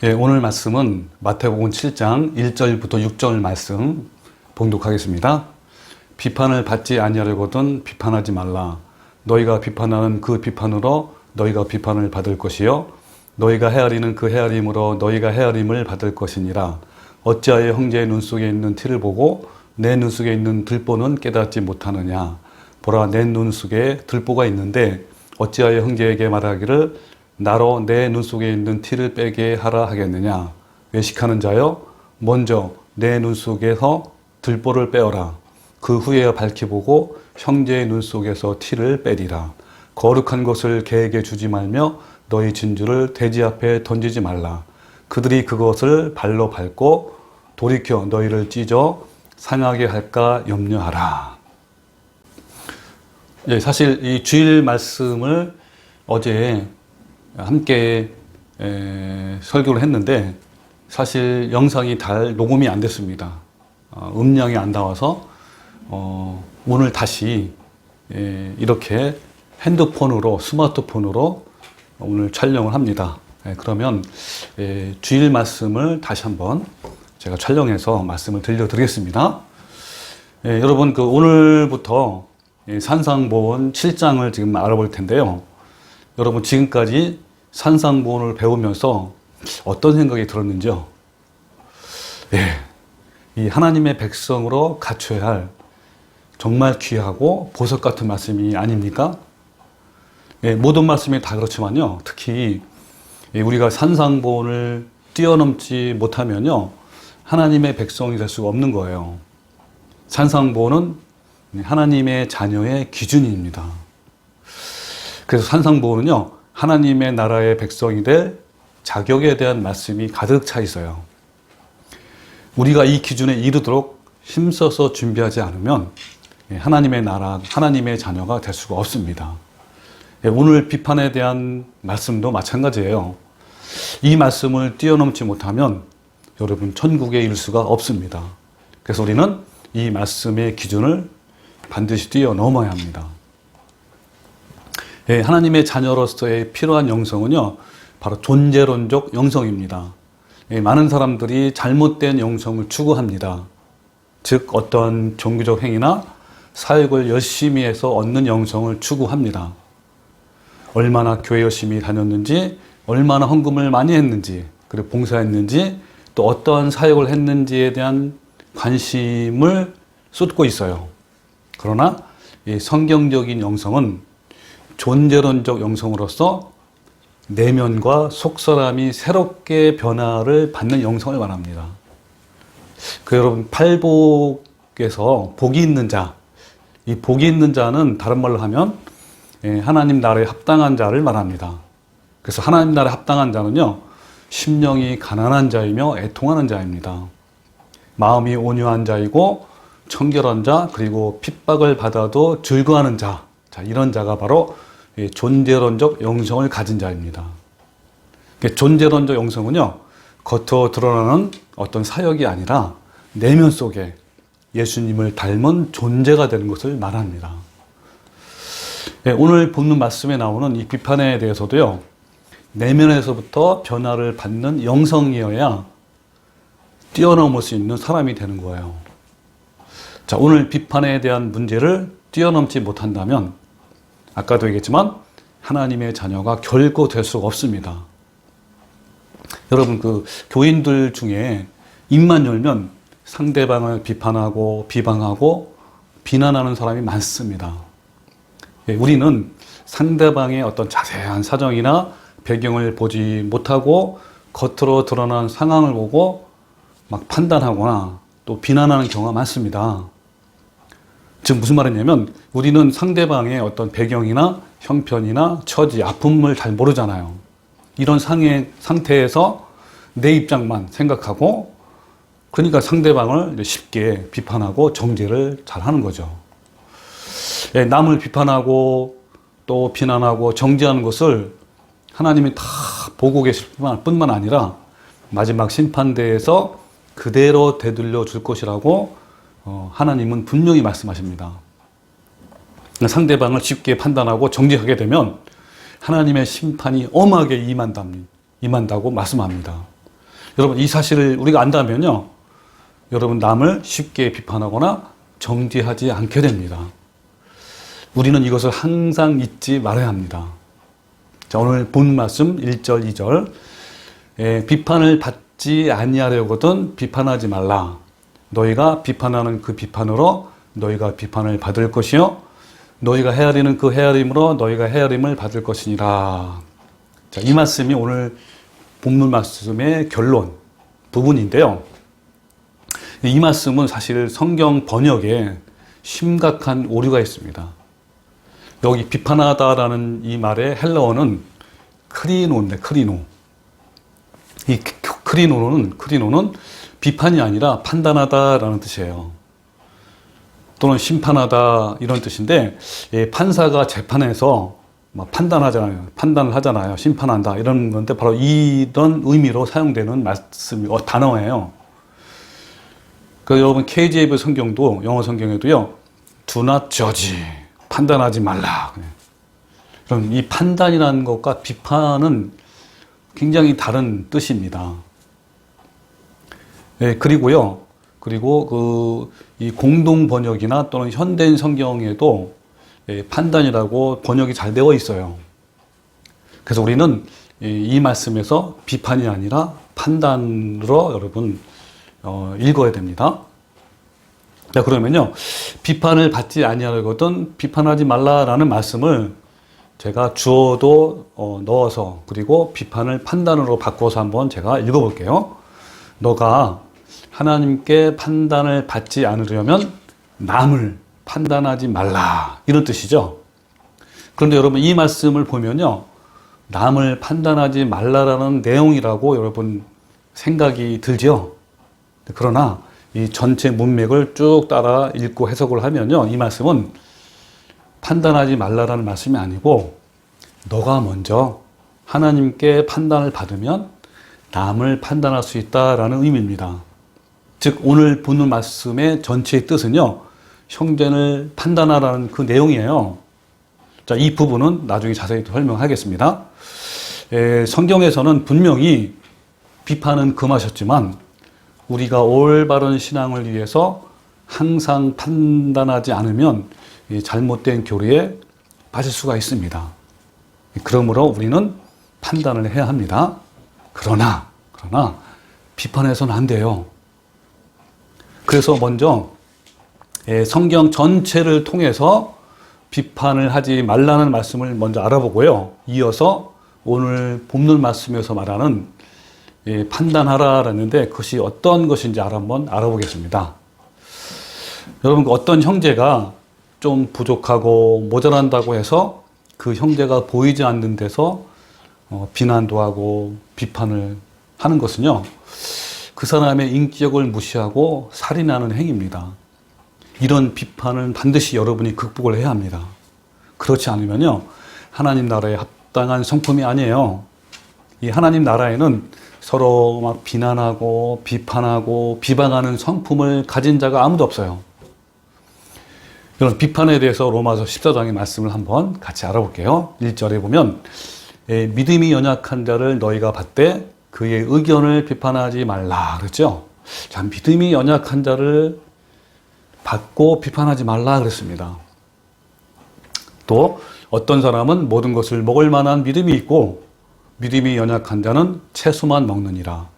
오늘 말씀은 마태복음 7장 1절부터 6절 말씀 봉독하겠습니다. 비판을 받지 아니하려거든 비판하지 말라. 너희가 비판하는 그 비판으로 너희가 비판을 받을 것이요 너희가 헤아리는 그 헤아림으로 너희가 헤아림을 받을 것이니라. 어찌하여 형제의 눈 속에 있는 티를 보고 내 눈 속에 있는 들보는 깨닫지 못하느냐. 보라, 내 눈 속에 들보가 있는데 어찌하여 형제에게 말하기를 나로 내 눈 속에 있는 티를 빼게 하라 하겠느냐. 외식하는 자여, 먼저 내 눈 속에서 들보를 빼어라. 그 후에 밝히 보고 형제의 눈 속에서 티를 빼리라. 거룩한 것을 개에게 주지 말며 너희 진주를 돼지 앞에 던지지 말라. 그들이 그것을 발로 밟고 돌이켜 너희를 찢어 상하게 할까 염려하라. 사실 이 주일 말씀을 어제 함께 설교를 했는데 사실 영상이 잘 녹음이 안 됐습니다. 음량이 안 나와서 오늘 다시 이렇게 핸드폰으로 스마트폰으로 오늘 촬영을 합니다. 그러면 주일 말씀을 다시 한번 제가 촬영해서 말씀을 들려드리겠습니다. 여러분, 오늘부터 산상보원 7장을 지금 알아볼 텐데요. 여러분, 지금까지 산상보원을 배우면서 어떤 생각이 들었는지요? 이 하나님의 백성으로 갖춰야 할 정말 귀하고 보석 같은 말씀이 아닙니까? 모든 말씀이 다 그렇지만요. 특히 우리가 산상보원을 뛰어넘지 못하면요. 하나님의 백성이 될 수가 없는 거예요. 산상보원은 하나님의 자녀의 기준입니다. 그래서 산상보원은요, 하나님의 나라의 백성이 될 자격에 대한 말씀이 가득 차 있어요. 우리가 이 기준에 이르도록 힘써서 준비하지 않으면 하나님의 나라, 하나님의 자녀가 될 수가 없습니다. 오늘 비판에 대한 말씀도 마찬가지예요. 이 말씀을 뛰어넘지 못하면 여러분 천국에 이를 수가 없습니다. 그래서 우리는 이 말씀의 기준을 반드시 뛰어넘어야 합니다. 하나님의 자녀로서의 필요한 영성은요, 바로 존재론적 영성입니다. 많은 사람들이 잘못된 영성을 추구합니다. 즉, 어떤 종교적 행위나 사역을 열심히 해서 얻는 영성을 추구합니다. 얼마나 교회 열심히 다녔는지, 얼마나 헌금을 많이 했는지, 그리고 봉사했는지, 또 어떠한 사역을 했는지에 대한 관심을 쏟고 있어요. 그러나 이 성경적인 영성은 존재론적 영성으로서 내면과 속사람이 새롭게 변화를 받는 영성을 말합니다. 여러분, 팔복에서 복이 있는 자, 이 복이 있는 자는 다른 말로 하면 하나님 나라에 합당한 자를 말합니다. 그래서 하나님 나라에 합당한 자는요, 심령이 가난한 자이며 애통하는 자입니다. 마음이 온유한 자이고 청결한 자, 그리고 핍박을 받아도 즐거워하는 자, 이런 자가 바로 존재론적 영성을 가진 자입니다. 존재론적 영성은요, 겉으로 드러나는 어떤 사역이 아니라 내면 속에 예수님을 닮은 존재가 되는 것을 말합니다. 오늘 본문 말씀에 나오는 이 비판에 대해서도요, 내면에서부터 변화를 받는 영성이어야 뛰어넘을 수 있는 사람이 되는 거예요. 오늘 비판에 대한 문제를 뛰어넘지 못한다면 아까도 얘기했지만 하나님의 자녀가 결코 될 수가 없습니다. 여러분, 교인들 중에 입만 열면 상대방을 비판하고 비방하고 비난하는 사람이 많습니다. 우리는 상대방의 어떤 자세한 사정이나 배경을 보지 못하고 겉으로 드러난 상황을 보고 막 판단하거나 또 비난하는 경우가 많습니다. 즉 무슨 말이냐면 우리는 상대방의 어떤 배경이나 형편이나 처지, 아픔을 잘 모르잖아요. 이런 상태에서 내 입장만 생각하고, 그러니까 상대방을 쉽게 비판하고 정죄를 잘 하는 거죠. 남을 비판하고 또 비난하고 정죄하는 것을 하나님이 다 보고 계실 뿐만 아니라 마지막 심판대에서 그대로 되돌려 줄 것이라고 하나님은 분명히 말씀하십니다. 상대방을 쉽게 판단하고 정죄하게 되면 하나님의 심판이 엄하게 임한다고 말씀합니다. 여러분, 이 사실을 우리가 안다면요, 여러분, 남을 쉽게 비판하거나 정죄하지 않게 됩니다. 우리는 이것을 항상 잊지 말아야 합니다. 자, 오늘 본 말씀 1절, 2절. 비판을 받지 아니하려거든 비판하지 말라. 너희가 비판하는 그 비판으로 너희가 비판을 받을 것이요, 너희가 헤아리는 그 헤아림으로 너희가 헤아림을 받을 것이니라. 자, 이 말씀이 오늘 본문 말씀의 결론 부분인데요. 이 말씀은 사실 성경 번역에 심각한 오류가 있습니다. 여기 비판하다라는 이 말의 헬라어는 크리노인데, 크리노. 이 크리노는 비판이 아니라 판단하다라는 뜻이에요. 또는 심판하다 이런 뜻인데, 판사가 재판에서 판단을 하잖아요. 심판한다 이런 건데, 바로 이런 의미로 사용되는 단어예요. 그 여러분 KJV 성경도, 영어 성경에도요, do not judge, 판단하지 말라. 그럼 이 판단이라는 것과 비판은 굉장히 다른 뜻입니다. 그리고 이 공동 번역이나 또는 현대인 성경에도 판단이라고 번역이 잘 되어 있어요. 그래서 우리는 이 말씀에서 비판이 아니라 판단으로 여러분 읽어야 됩니다. 자, 그러면요, 비판을 받지 아니하려거든 비판하지 말라라는 말씀을 제가 주어도 넣어서, 그리고 비판을 판단으로 바꿔서 한번 제가 읽어볼게요. 너가 하나님께 판단을 받지 않으려면 남을 판단하지 말라, 이런 뜻이죠. 그런데 여러분, 이 말씀을 보면요, 남을 판단하지 말라라는 내용이라고 여러분 생각이 들죠. 그러나 이 전체 문맥을 쭉 따라 읽고 해석을 하면요, 이 말씀은 판단하지 말라라는 말씀이 아니고, 너가 먼저 하나님께 판단을 받으면 남을 판단할 수 있다라는 의미입니다. 즉, 오늘 보는 말씀의 전체의 뜻은요, 형제를 판단하라는 그 내용이에요. 자, 이 부분은 나중에 자세히 설명하겠습니다. 성경에서는 분명히 비판은 금하셨지만, 우리가 올바른 신앙을 위해서 항상 판단하지 않으면 잘못된 교리에 빠질 수가 있습니다. 그러므로 우리는 판단을 해야 합니다. 그러나 비판해서는 안 돼요. 그래서 먼저 성경 전체를 통해서 비판을 하지 말라는 말씀을 먼저 알아보고요, 이어서 오늘 본문 말씀에서 말하는 판단하라라는데, 그것이 어떤 것인지 한번 알아보겠습니다. 여러분, 어떤 형제가 좀 부족하고 모자란다고 해서 그 형제가 보이지 않는 데서 비난도 하고 비판을 하는 것은요, 그 사람의 인격을 무시하고 살인하는 행위입니다. 이런 비판은 반드시 여러분이 극복을 해야 합니다. 그렇지 않으면요, 하나님 나라에 합당한 성품이 아니에요. 이 하나님 나라에는 서로 막 비난하고 비판하고 비방하는 성품을 가진 자가 아무도 없어요. 이런 비판에 대해서 로마서 14장의 말씀을 한번 같이 알아볼게요. 1절에 보면 믿음이 연약한 자를 너희가 받되 그의 의견을 비판하지 말라 그랬죠. 자, 믿음이 연약한 자를 받고 비판하지 말라 그랬습니다. 또 어떤 사람은 모든 것을 먹을 만한 믿음이 있고 믿음이 연약한 자는 채소만 먹느니라.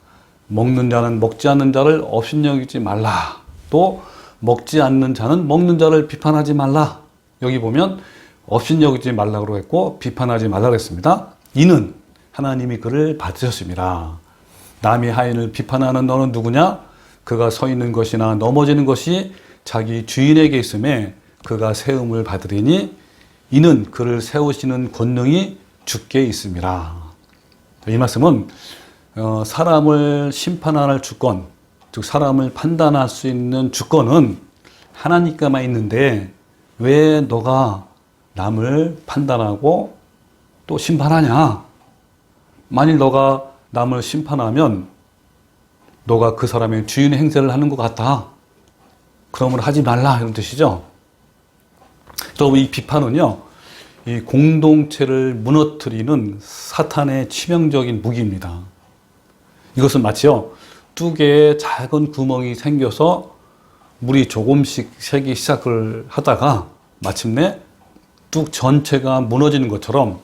먹는 자는 먹지 않는 자를 업신여기지 말라. 또 먹지 않는 자는 먹는 자를 비판하지 말라. 여기 보면 업신여기지 말라고 했고 비판하지 말라고 했습니다. 이는 하나님이 그를 받으셨습니다. 남의 하인을 비판하는 너는 누구냐? 그가 서 있는 것이나 넘어지는 것이 자기 주인에게 있음에 그가 세움을 받으리니 이는 그를 세우시는 권능이 주께 있음이라. 이 말씀은 사람을 심판할 주권, 즉 사람을 판단할 수 있는 주권은 하나님께만 있는데 왜 너가 남을 판단하고 또 심판하냐? 만일 너가 남을 심판하면 너가 그 사람의 주인의 행세를 하는 것 같다. 그러므로 하지 말라 이런 뜻이죠. 여러분, 이 비판은요, 이 공동체를 무너뜨리는 사탄의 치명적인 무기입니다. 이것은 마치요, 뚝에 작은 구멍이 생겨서 물이 조금씩 새기 시작을 하다가 마침내 뚝 전체가 무너지는 것처럼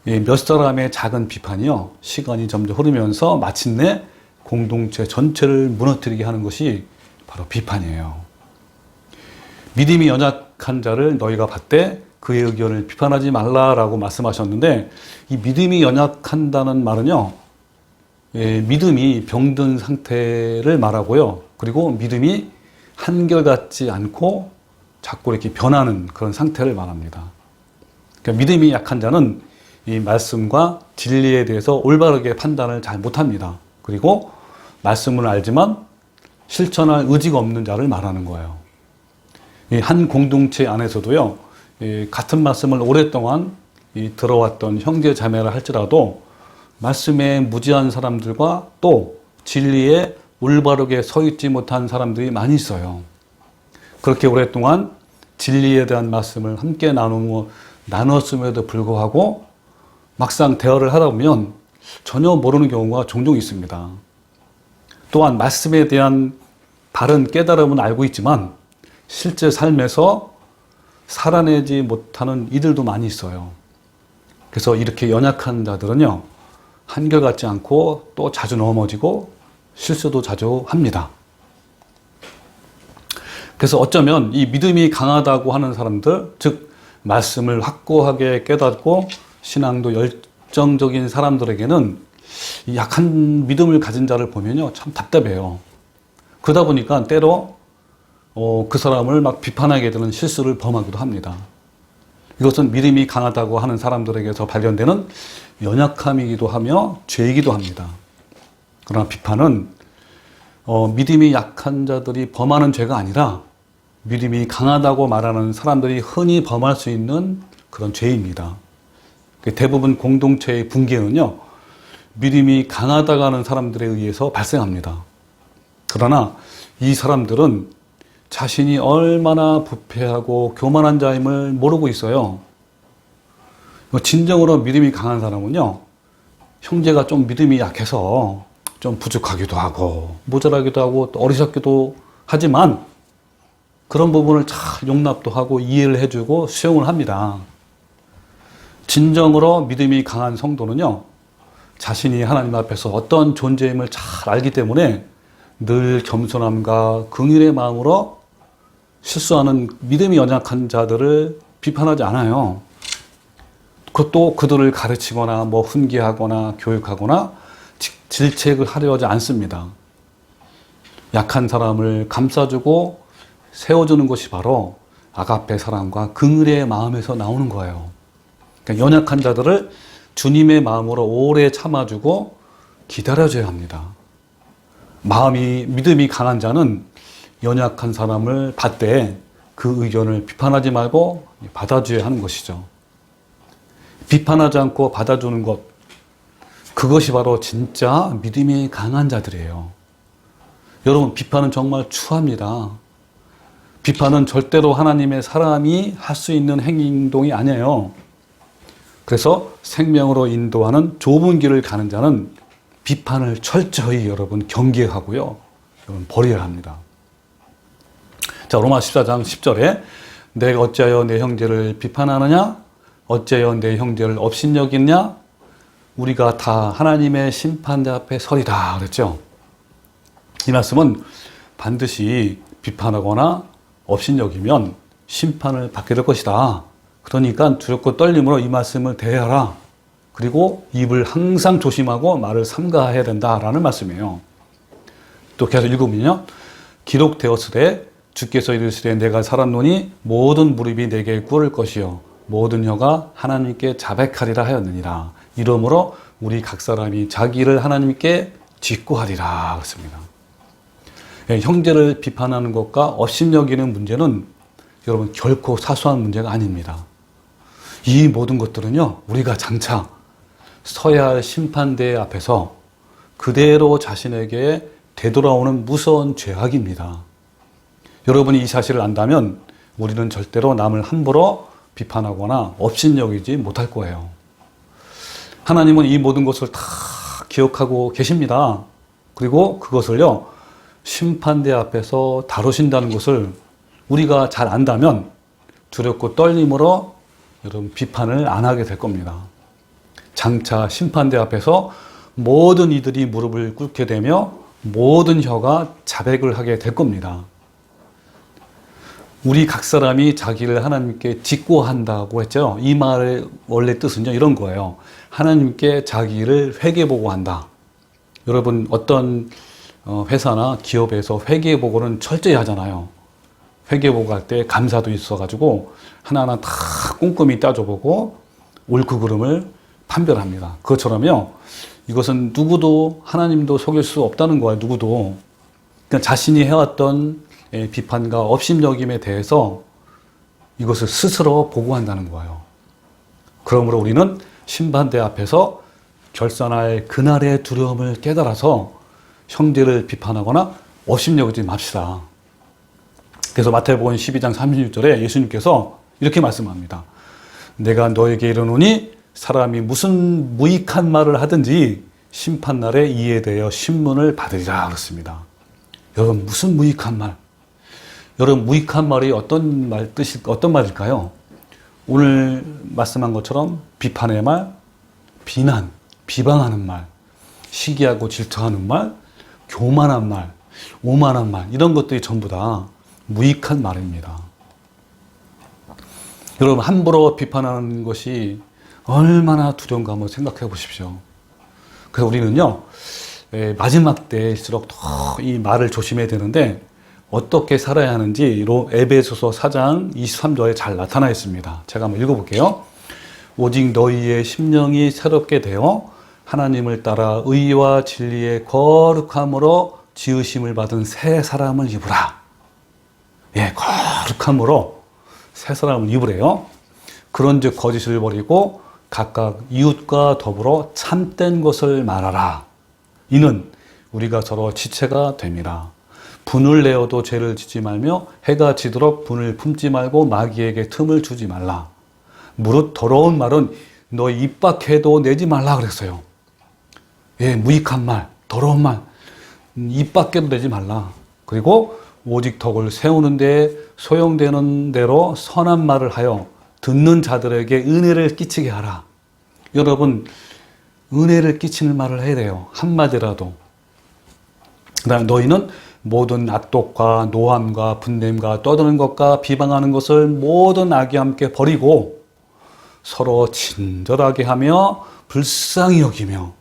몇 사람의 작은 비판이요, 시간이 점점 흐르면서 마침내 공동체 전체를 무너뜨리게 하는 것이 바로 비판이에요. 믿음이 연약한 자를 너희가 받되 그의 의견을 비판하지 말라라고 말씀하셨는데, 이 믿음이 연약한다는 말은요, 믿음이 병든 상태를 말하고요, 그리고 믿음이 한결같지 않고 자꾸 이렇게 변하는 그런 상태를 말합니다. 그러니까 믿음이 약한 자는 이 말씀과 진리에 대해서 올바르게 판단을 잘 못합니다. 그리고 말씀을 알지만 실천할 의지가 없는 자를 말하는 거예요. 한 공동체 안에서도요, 같은 말씀을 오랫동안 들어왔던 형제 자매라 할지라도 말씀에 무지한 사람들과 또 진리에 올바르게 서 있지 못한 사람들이 많이 있어요. 그렇게 오랫동안 진리에 대한 말씀을 함께 나눴음에도 불구하고 막상 대화를 하다 보면 전혀 모르는 경우가 종종 있습니다. 또한 말씀에 대한 바른 깨달음은 알고 있지만 실제 삶에서 살아내지 못하는 이들도 많이 있어요. 그래서 이렇게 연약한 자들은요, 한결같지 않고 또 자주 넘어지고 실수도 자주 합니다. 그래서 어쩌면 이 믿음이 강하다고 하는 사람들, 즉 말씀을 확고하게 깨닫고 신앙도 열정적인 사람들에게는 이 약한 믿음을 가진 자를 보면요, 참 답답해요. 그러다 보니까 때로 그 사람을 막 비판하게 되는 실수를 범하기도 합니다. 이것은 믿음이 강하다고 하는 사람들에게서 발견되는 연약함이기도 하며 죄이기도 합니다. 그러나 비판은 믿음이 약한 자들이 범하는 죄가 아니라 믿음이 강하다고 말하는 사람들이 흔히 범할 수 있는 그런 죄입니다. 대부분 공동체의 붕괴는요, 믿음이 강하다고 하는 사람들에 의해서 발생합니다. 그러나 이 사람들은 자신이 얼마나 부패하고 교만한 자임을 모르고 있어요. 진정으로 믿음이 강한 사람은요, 형제가 좀 믿음이 약해서 좀 부족하기도 하고 모자라기도 하고 또 어리석기도 하지만 그런 부분을 잘 용납도 하고 이해를 해주고 수용을 합니다. 진정으로 믿음이 강한 성도는요, 자신이 하나님 앞에서 어떤 존재임을 잘 알기 때문에 늘 겸손함과 긍휼의 마음으로 실수하는 믿음이 연약한 자들을 비판하지 않아요. 그것도 그들을 가르치거나 훈계하거나 교육하거나 질책을 하려 하지 않습니다. 약한 사람을 감싸주고 세워주는 것이 바로 아가페 사랑과 긍휼의 마음에서 나오는 거예요. 그러니까 연약한 자들을 주님의 마음으로 오래 참아주고 기다려줘야 합니다. 믿음이 강한 자는 연약한 사람을 받되 그 의견을 비판하지 말고 받아줘야 하는 것이죠. 비판하지 않고 받아주는 것, 그것이 바로 진짜 믿음이 강한 자들이에요. 여러분, 비판은 정말 추합니다. 비판은 절대로 하나님의 사람이 할 수 있는 행동이 아니에요. 그래서 생명으로 인도하는 좁은 길을 가는 자는 비판을 철저히 여러분 경계하고요, 여러분 버려야 합니다. 자, 로마 14장 10절에 내가 어찌하여 내 형제를 비판하느냐? 어찌하여 내 형제를 업신여기느냐? 우리가 다 하나님의 심판대 앞에 서리다 그랬죠. 이 말씀은 반드시 비판하거나 업신여기면 심판을 받게 될 것이다. 그러니까 두렵고 떨림으로 이 말씀을 대하라. 그리고 입을 항상 조심하고 말을 삼가해야 된다라는 말씀이에요. 또 계속 읽으면요, 기록되었으되 주께서 이르시되 내가 살았노니 모든 무릎이 내게 꿇을 것이요 모든 혀가 하나님께 자백하리라 하였느니라. 이러므로 우리 각 사람이 자기를 하나님께 직구하리라 그랬습니다. 형제를 비판하는 것과 업신여기는 문제는 여러분 결코 사소한 문제가 아닙니다. 이 모든 것들은요, 우리가 장차 서야 할 심판대 앞에서 그대로 자신에게 되돌아오는 무서운 죄악입니다. 여러분이 이 사실을 안다면 우리는 절대로 남을 함부로 비판하거나 업신여기지 못할 거예요. 하나님은 이 모든 것을 다 기억하고 계십니다. 그리고 그것을요, 심판대 앞에서 다루신다는 것을 우리가 잘 안다면 두렵고 떨림으로 여러분 비판을 안 하게 될 겁니다. 장차 심판대 앞에서 모든 이들이 무릎을 꿇게 되며 모든 혀가 자백을 하게 될 겁니다. 우리 각 사람이 자기를 하나님께 직고한다고 했죠. 이 말의 원래 뜻은요, 이런 거예요. 하나님께 자기를 회개보고한다. 여러분, 어떤 회사나 기업에서 회계보고는 철저히 하잖아요. 회계보고 할 때 감사도 있어가지고 하나하나 다 꼼꼼히 따져보고 옳고 그름을 판별합니다. 그것처럼요, 이것은 누구도 하나님도 속일 수 없다는 거예요. 누구도. 그러니까 자신이 해왔던 비판과 업신여김에 대해서 이것을 스스로 보고한다는 거예요. 그러므로 우리는 심판대 앞에서 결산할 그날의 두려움을 깨달아서 형제를 비판하거나 업신여기지 맙시다. 그래서 마태복음 12장 36절에 예수님께서 이렇게 말씀합니다. 내가 너에게 이르노니 사람이 무슨 무익한 말을 하든지 심판날에 이에 대하여 신문을 받으리라 그렇습니다. 여러분, 무슨 무익한 말? 여러분, 무익한 말이 어떤 말일까요? 오늘 말씀한 것처럼 비판의 말, 비난, 비방하는 말, 시기하고 질투하는 말, 교만한 말, 오만한 말, 이런 것들이 전부 다 무익한 말입니다. 여러분, 함부로 비판하는 것이 얼마나 두려운가 한번 생각해 보십시오. 그래서 우리는요, 마지막 때일수록 더 이 말을 조심해야 되는데 어떻게 살아야 하는지 에베소서 4장 23절에 잘 나타나 있습니다. 제가 한번 읽어볼게요. 오직 너희의 심령이 새롭게 되어 하나님을 따라 의와 진리의 거룩함으로 지으심을 받은 새 사람을 입으라. 예, 거룩함으로 새 사람을 입으래요. 그런즉 거짓을 버리고 각각 이웃과 더불어 참된 것을 말하라. 이는 우리가 서로 지체가 됩니다. 분을 내어도 죄를 짓지 말며 해가 지도록 분을 품지 말고 마귀에게 틈을 주지 말라. 무릇 더러운 말은 너 입 밖에도 내지 말라 그랬어요. 예, 무익한 말, 더러운 말, 입 밖에도 내지 말라. 그리고 오직 덕을 세우는 데 소용되는 대로 선한 말을 하여 듣는 자들에게 은혜를 끼치게 하라. 여러분, 은혜를 끼치는 말을 해야 돼요. 한마디라도. 그다음에 너희는 모든 악독과 노함과 분냄과 떠드는 것과 비방하는 것을 모든 악이 함께 버리고 서로 친절하게 하며 불쌍히 여기며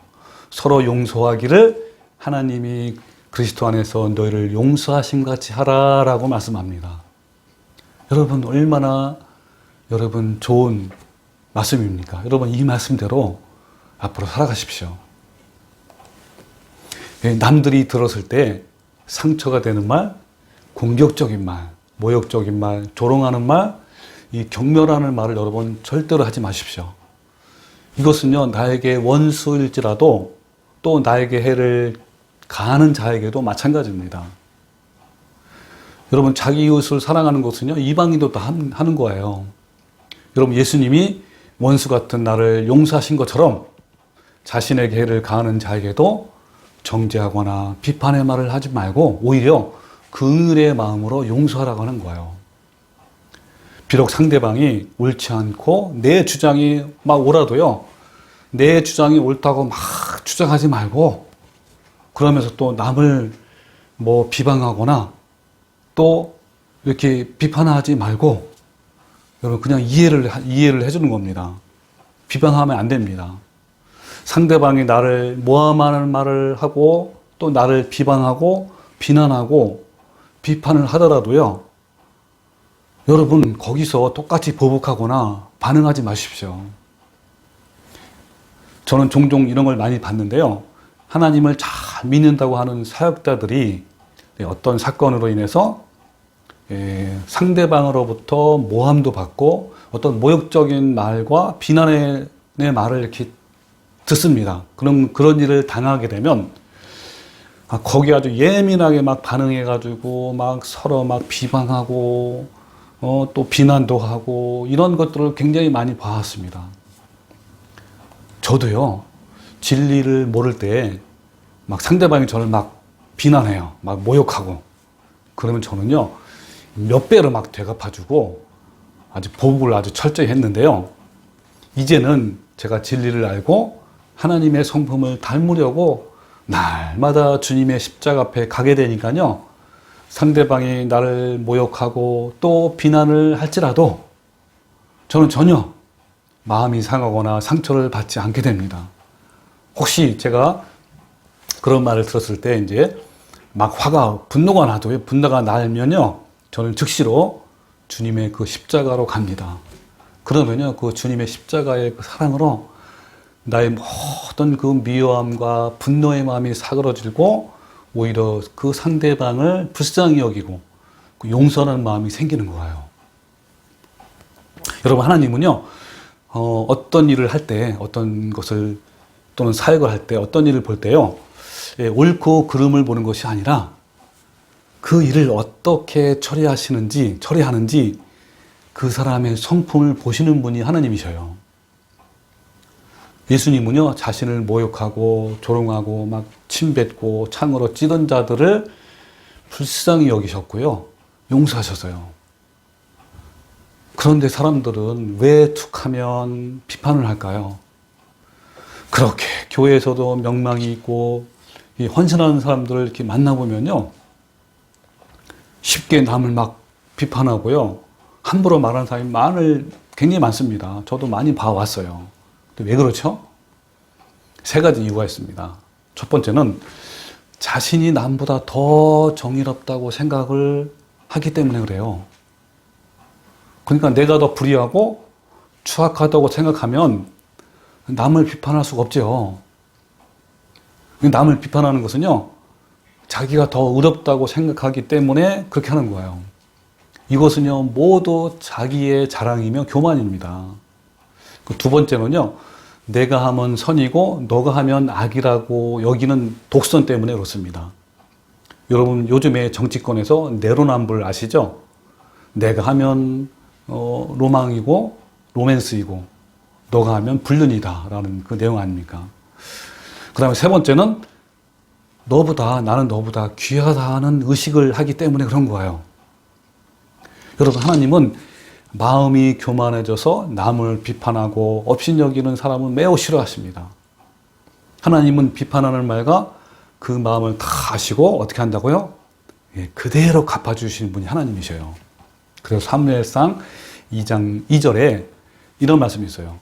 서로 용서하기를 하나님이 그리스도 안에서 너희를 용서하심 같이 하라라고 말씀합니다. 여러분, 얼마나 여러분 좋은 말씀입니까? 여러분, 이 말씀대로 앞으로 살아가십시오. 남들이 들었을 때 상처가 되는 말, 공격적인 말, 모욕적인 말, 조롱하는 말, 이 경멸하는 말을 여러분 절대로 하지 마십시오. 이것은요, 나에게 원수일지라도 또 나에게 해를 가하는 자에게도 마찬가지입니다. 여러분, 자기 이웃을 사랑하는 것은요, 이방인도 다 하는 거예요. 여러분, 예수님이 원수 같은 나를 용서하신 것처럼 자신에게 해를 가하는 자에게도 정죄하거나 비판의 말을 하지 말고 오히려 긍휼의 마음으로 용서하라고 하는 거예요. 비록 상대방이 옳지 않고 내 주장이 막 옳아도요, 내 주장이 옳다고 막 주장하지 말고 그러면서 또 남을 뭐 비방하거나 또 이렇게 비판하지 말고 여러분 그냥 이해를 해주는 겁니다. 비방하면 안 됩니다. 상대방이 나를 모함하는 말을 하고 또 나를 비방하고 비난하고 비판을 하더라도요, 여러분 거기서 똑같이 보복하거나 반응하지 마십시오. 저는 종종 이런 걸 많이 봤는데요, 하나님을 잘 믿는다고 하는 사역자들이 어떤 사건으로 인해서 상대방으로부터 모함도 받고 어떤 모욕적인 말과 비난의 말을 이렇게 듣습니다. 그런 일을 당하게 되면 거기 아주 예민하게 막 반응해가지고 막 서로 막 비방하고 또 비난도 하고 이런 것들을 굉장히 많이 봐왔습니다. 저도요, 진리를 모를 때 막 상대방이 저를 막 비난해요. 막 모욕하고. 그러면 저는요, 몇 배로 막 되갚아주고 아주 보복을 아주 철저히 했는데요. 이제는 제가 진리를 알고 하나님의 성품을 닮으려고 날마다 주님의 십자가 앞에 가게 되니까요. 상대방이 나를 모욕하고 또 비난을 할지라도 저는 전혀 마음이 상하거나 상처를 받지 않게 됩니다. 혹시 제가 그런 말을 들었을 때 이제 막 분노가 나도요. 분노가 나면요. 저는 즉시로 주님의 그 십자가로 갑니다. 그러면요. 그 주님의 십자가의 그 사랑으로 나의 모든 그 미워함과 분노의 마음이 사그러지고 오히려 그 상대방을 불쌍히 여기고 용서하는 마음이 생기는 거예요. 여러분, 하나님은요, 어떤 일을 할 때, 어떤 것을 또는 사역을 할 때, 어떤 일을 볼 때요, 옳고 그름을 보는 것이 아니라 그 일을 어떻게 처리하는지 그 사람의 성품을 보시는 분이 하나님이셔요. 예수님은요, 자신을 모욕하고 조롱하고 막 침뱉고 창으로 찌른 자들을 불쌍히 여기셨고요, 용서하셨어요. 그런데 사람들은 왜 툭하면 비판을 할까요? 그렇게 교회에서도 명망이 있고 헌신하는 사람들을 이렇게 만나보면요, 쉽게 남을 막 비판하고요, 함부로 말하는 사람이 굉장히 많습니다. 저도 많이 봐왔어요. 왜 그렇죠? 세 가지 이유가 있습니다. 첫 번째는 자신이 남보다 더 정의롭다고 생각을 하기 때문에 그래요. 그러니까 내가 더 불의하고 추악하다고 생각하면 남을 비판할 수가 없죠. 남을 비판하는 것은요, 자기가 더 의롭다고 생각하기 때문에 그렇게 하는 거예요. 이것은요, 모두 자기의 자랑이며 교만입니다. 두 번째는요, 내가 하면 선이고 너가 하면 악이라고 여기는 독선 때문에 그렇습니다. 여러분, 요즘에 정치권에서 내로남불 아시죠? 내가 하면 로망이고 로맨스이고 너가 하면 불륜이다 라는 그 내용 아닙니까? 그 다음에 세 번째는 나는 너보다 귀하다는 의식을 하기 때문에 그런 거예요. 여러분, 하나님은 마음이 교만해져서 남을 비판하고 업신여기는 사람은 매우 싫어하십니다. 하나님은 비판하는 말과 그 마음을 다 아시고 어떻게 한다고요? 그대로 갚아주시는 분이 하나님이셔요. 그래서 사무엘상 2장 2절에 이런 말씀이 있어요.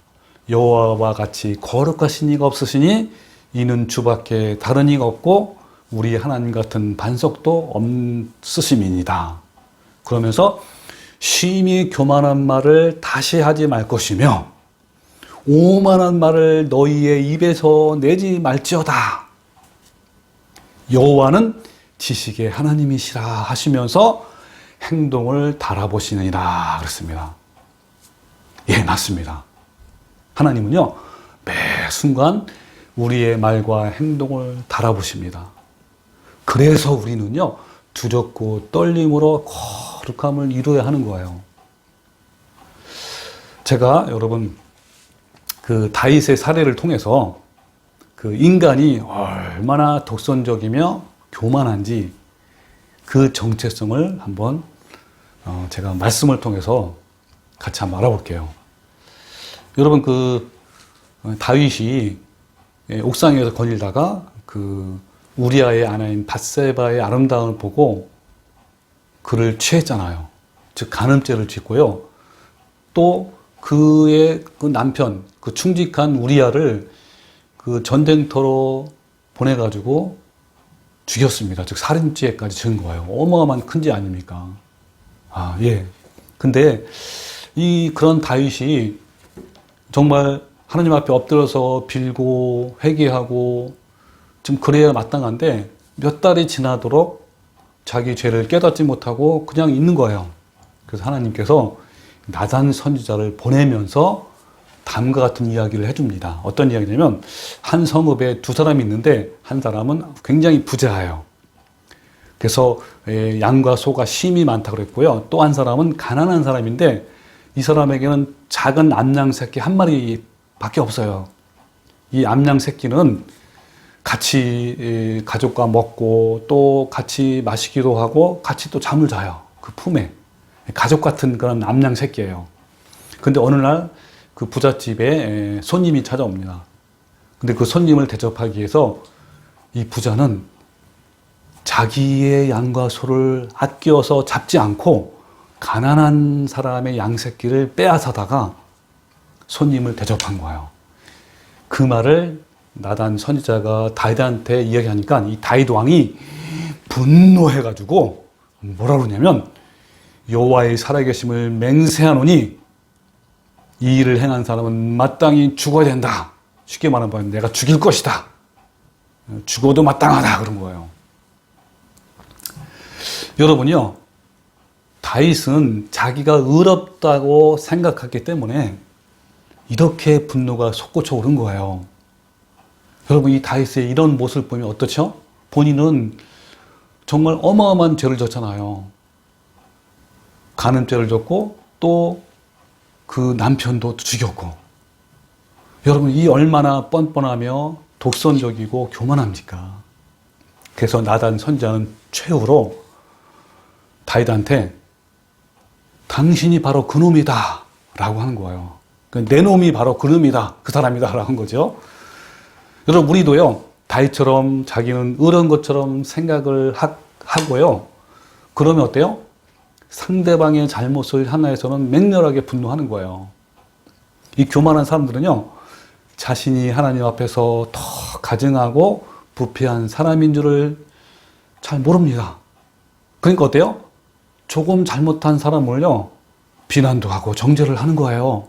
여호와와 같이 거룩하신 이가 없으시니 이는 주밖에 다른 이가 없고 우리 하나님 같은 반석도 없으심이니이다. 그러면서 심히 교만한 말을 다시 하지 말 것이며 오만한 말을 너희의 입에서 내지 말지어다. 여호와는 지식의 하나님이시라 하시면서 행동을 달아보시느니라 그랬습니다. 예, 맞습니다. 하나님은요, 매 순간 우리의 말과 행동을 달아보십니다. 그래서 우리는요, 두렵고 떨림으로 거룩함을 이루어야 하는 거예요. 제가 여러분, 그 다윗의 사례를 통해서 그 인간이 얼마나 독선적이며 교만한지 그 정체성을 한번 제가 말씀을 통해서 같이 한번 알아볼게요. 여러분, 그 다윗이 옥상에서 거닐다가 그 우리아의 아내인 밧세바의 아름다움을 보고 그를 취했잖아요. 즉 간음죄를 짓고요. 또 그의 그 남편, 그 충직한 우리아를 그 전쟁터로 보내가지고 죽였습니다. 즉 살인죄까지 지은 거예요. 어마어마한 큰 죄 아닙니까? 아, 예. 근데 그런 다윗이 정말 하나님 앞에 엎드려서 빌고 회개하고 좀 그래야 마땅한데 몇 달이 지나도록 자기 죄를 깨닫지 못하고 그냥 있는 거예요. 그래서 하나님께서 나단 선지자를 보내면서 다음과 같은 이야기를 해줍니다. 어떤 이야기냐면 한 성읍에 두 사람이 있는데 한 사람은 굉장히 부자예요. 그래서 양과 소가 심이 많다고 그랬고요. 또 한 사람은 가난한 사람인데 이 사람에게는 작은 암양 새끼 한 마리밖에 없어요. 이 암양 새끼는 같이 가족과 먹고 또 같이 마시기도 하고 같이 또 잠을 자요. 그 품에. 가족 같은 그런 암양 새끼예요. 근데 어느 날 그 부잣집에 손님이 찾아옵니다. 근데 그 손님을 대접하기 위해서 이 부자는 자기의 양과 소를 아껴서 잡지 않고 가난한 사람의 양 새끼를 빼앗아다가 손님을 대접한 거예요. 그 말을 나단 선지자가 다윗한테 이야기하니까 이 다윗 왕이 분노해가지고 뭐라 그러냐면 여호와의 살아계심을 맹세하노니 이 일을 행한 사람은 마땅히 죽어야 된다. 쉽게 말하면 내가 죽일 것이다. 죽어도 마땅하다 그런 거예요. 여러분요, 다윗은 자기가 의롭다고 생각했기 때문에 이렇게 분노가 솟구쳐 오른 거예요. 여러분, 이 다윗의 이런 모습을 보면 어떻죠? 본인은 정말 어마어마한 죄를 졌잖아요. 간음죄를 졌고 또 그 남편도 죽였고. 여러분, 이 얼마나 뻔뻔하며 독선적이고 교만합니까? 그래서 나단 선지자는 최후로 다윗한테 당신이 바로 그놈이다 라고 하는 거예요. 내 놈이 바로 그놈이다, 그 사람이다 라고 한 거죠. 여러분, 우리도요, 다윗처럼 자기는 의로운 것처럼 생각을 하고요. 그러면 어때요? 상대방의 잘못을 향해서는 맹렬하게 분노하는 거예요. 이 교만한 사람들은요, 자신이 하나님 앞에서 더 가증하고 부패한 사람인 줄을 잘 모릅니다. 그러니까 어때요? 조금 잘못한 사람을요, 비난도 하고 정죄를 하는 거예요.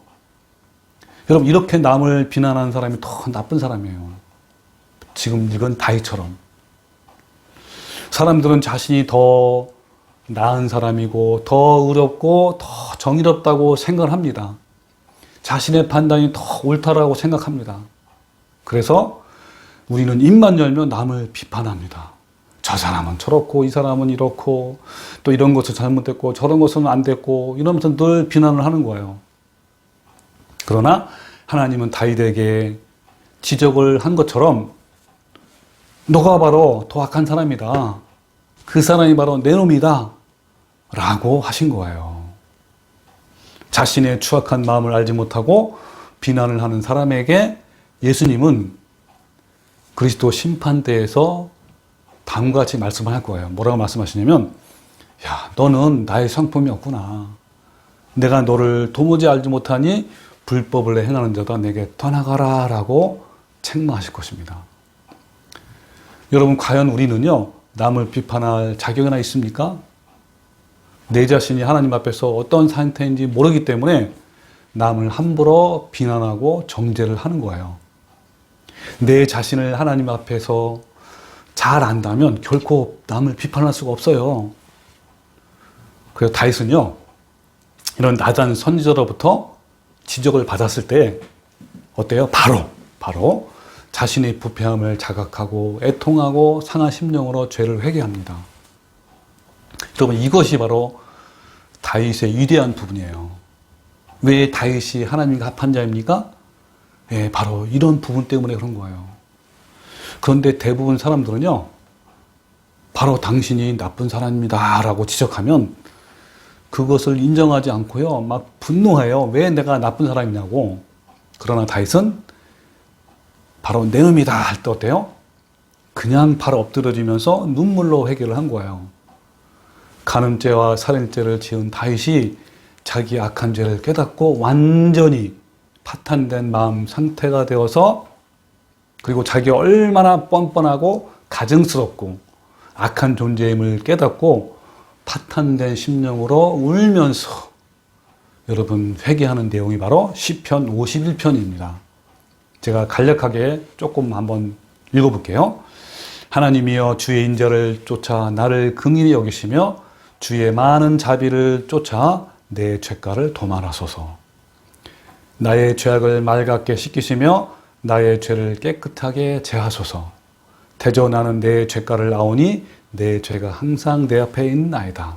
여러분, 이렇게 남을 비난하는 사람이 더 나쁜 사람이에요. 지금 이건 다윗처럼. 사람들은 자신이 더 나은 사람이고 더 의롭고 더 정의롭다고 생각을 합니다. 자신의 판단이 더 옳다라고 생각합니다. 그래서 우리는 입만 열면 남을 비판합니다. 저 사람은 저렇고 이 사람은 이렇고 또 이런 것은 잘못됐고 저런 것은 안 됐고 이러면서 늘 비난을 하는 거예요. 그러나 하나님은 다윗에게 지적을 한 것처럼 너가 바로 더 악한 사람이다. 그 사람이 바로 내 놈이다. 라고 하신 거예요. 자신의 추악한 마음을 알지 못하고 비난을 하는 사람에게 예수님은 그리스도 심판대에서 다음과 같이 말씀을 할 거예요. 뭐라고 말씀하시냐면, 야, 너는 나의 성품이 없구나. 내가 너를 도무지 알지 못하니 불법을 행하는 자다. 내게 떠나가라. 라고 책망하실 것입니다. 여러분, 과연 우리는요, 남을 비판할 자격이나 있습니까? 내 자신이 하나님 앞에서 어떤 상태인지 모르기 때문에 남을 함부로 비난하고 정죄를 하는 거예요. 내 자신을 하나님 앞에서 잘 안다면 결코 남을 비판할 수가 없어요. 그래서 다윗은요, 이런 나단 선지자로부터 지적을 받았을 때 어때요? 바로 자신의 부패함을 자각하고 애통하고 상한 심령으로 죄를 회개합니다. 여러분, 이것이 바로 다윗의 위대한 부분이에요. 왜 다윗이 하나님과 합한 자입니까? 예, 바로 이런 부분 때문에 그런 거예요. 그런데 대부분 사람들은요, 바로 당신이 나쁜 사람입니다 라고 지적하면 그것을 인정하지 않고요, 막 분노해요. 왜 내가 나쁜 사람이냐고. 그러나 다윗은 바로 내 놈이다 할 때 어때요? 그냥 바로 엎드려지면서 눈물로 회개를 한 거예요. 간음죄와 살인죄를 지은 다윗이 자기 악한 죄를 깨닫고 완전히 파탄된 마음 상태가 되어서, 그리고 자기가 얼마나 뻔뻔하고 가증스럽고 악한 존재임을 깨닫고 파탄된 심령으로 울면서 여러분 회개하는 내용이 바로 시편 51편입니다. 제가 간략하게 조금 한번 읽어볼게요. 하나님이여, 주의 인자를 쫓아 나를 긍휼히 여기시며 주의 많은 자비를 쫓아 내 죄가를 도말하소서. 나의 죄악을 맑게 씻기시며 나의 죄를 깨끗하게 제하소서. 대저 나는 내 죄가를 아오니 내 죄가 항상 내 앞에 있나이다.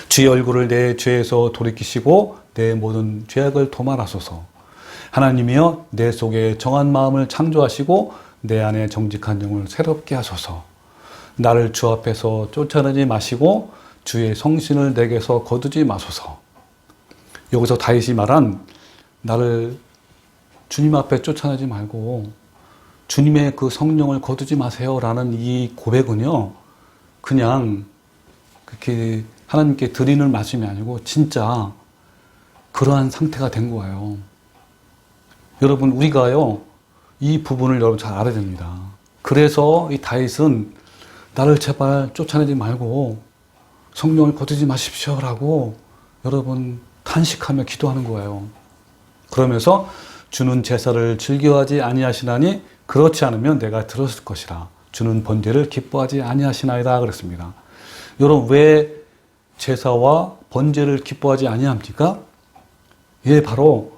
주의 얼굴을 내 죄에서 돌이키시고 내 모든 죄악을 도말하소서. 하나님이여 내 속에 정한 마음을 창조하시고 내 안에 정직한 영을 새롭게 하소서. 나를 주 앞에서 쫓아내지 마시고 주의 성신을 내게서 거두지 마소서. 여기서 다윗이 말한 나를 주님 앞에 쫓아내지 말고 주님의 그 성령을 거두지 마세요 라는 이 고백은요, 그냥 그렇게 하나님께 드리는 말씀이 아니고 진짜 그러한 상태가 된 거예요. 여러분, 우리가요 이 부분을 여러분 잘 알아야 됩니다. 그래서 이 다윗은 나를 제발 쫓아내지 말고 성령을 거두지 마십시오 라고 여러분 탄식하며 기도하는 거예요. 그러면서 주는 제사를 즐겨하지 아니하시나니 그렇지 않으면 내가 들었을 것이라. 주는 번제를 기뻐하지 아니하시나이다 그랬습니다. 여러분, 왜 제사와 번제를 기뻐하지 아니합니까? 예, 바로